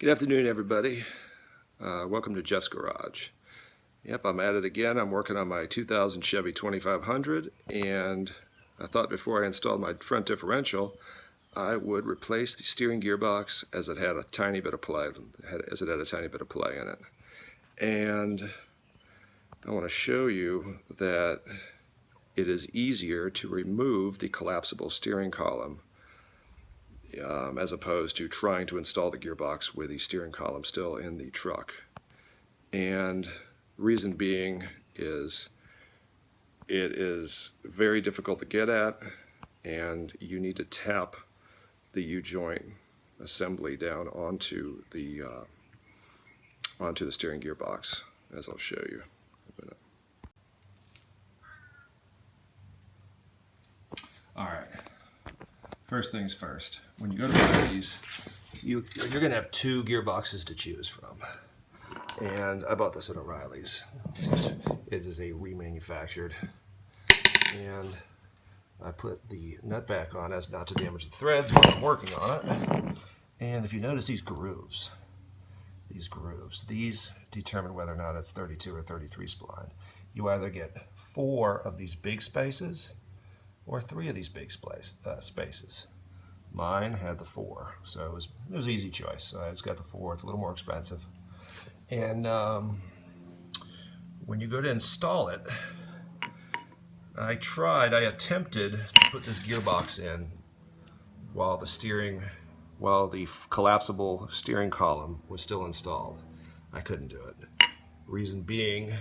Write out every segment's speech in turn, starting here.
Good afternoon, everybody. Welcome to Jeff's Garage. Yep, I'm at it again. I'm working on my 2000 Chevy 2500, and I thought before I installed my front differential, I would replace the steering gearbox as it had a tiny bit of play, in it. And I want to show you that it is easier to remove the collapsible steering column as opposed to trying to install the gearbox with the steering column still in the truck. And reason being is it is very difficult to get at, and you need to tap the U-joint assembly down onto the steering gearbox, as I'll show you in a minute. All right. First things first, when you go to buy these, you're going to have two gearboxes to choose from. And I bought this at O'Reilly's. It is a remanufactured. And I put the nut back on as not to damage the threads while I'm working on it. And if you notice these grooves determine whether or not it's 32 or 33 spline. You either get 4 of these big spaces or 3 of these big spaces. Mine had the 4, so it was an easy choice. So I just got the 4. It's a little more expensive. And when you go to install it, I attempted to put this gearbox in while the collapsible steering column was still installed. I couldn't do it. Reason being,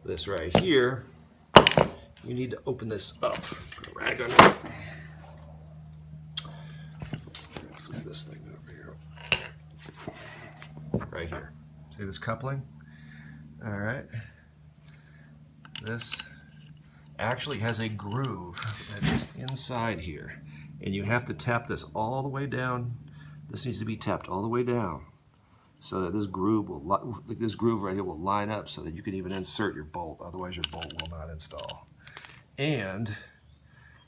this right here, you need to open this up. Put a rag on it. Flip this thing over here. Right here. See this coupling? All right. This actually has a groove that is inside here, and you have to tap this all the way down. This needs to be tapped all the way down so that this groove right here will line up so that you can even insert your bolt. Otherwise, your bolt will not install. And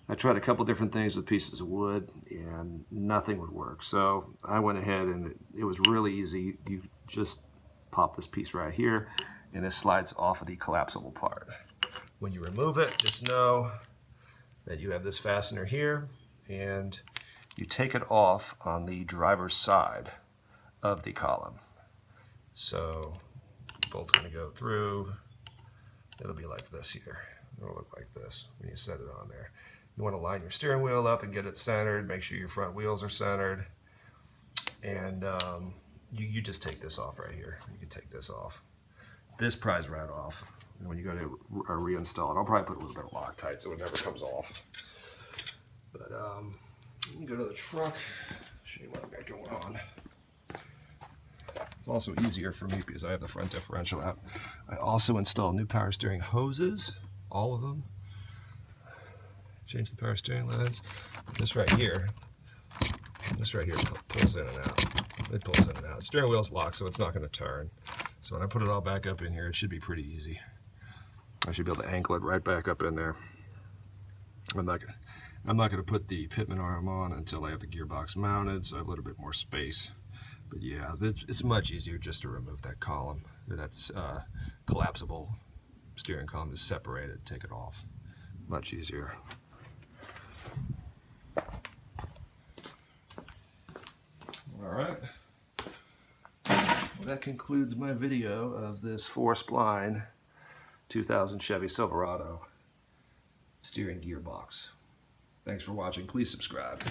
I tried a couple different things with pieces of wood, and nothing would work. So I went ahead, and it was really easy. You just pop this piece right here, and it slides off of the collapsible part. When you remove it, just know that you have this fastener here, and you take it off on the driver's side of the column. So the bolt's going to go through. It'll be like this here. It'll look like this when you set it on there. You want to line your steering wheel up and get it centered. Make sure your front wheels are centered. And you just take this off right here. You can take this off. This pries right off. And when you go to reinstall it, I'll probably put a little bit of Loctite so it never comes off. But let me go to the truck, show you what I've got going on. It's also easier for me because I have the front differential out. I also installed new power steering hoses, all of them. Change the power steering lines. This right here pulls in and out. It pulls in and out. The steering wheel's locked, so it's not going to turn. So when I put it all back up in here, it should be pretty easy. I should be able to ankle it right back up in there. I'm not going to put the pitman arm on until I have the gearbox mounted, so I have a little bit more space. But yeah, it's much easier just to remove that column. That's collapsible steering column is separated. Take it off. Much easier. All right. Well, that concludes my video of this 4-spline 2000 Chevy Silverado steering gearbox. Thanks for watching. Please subscribe.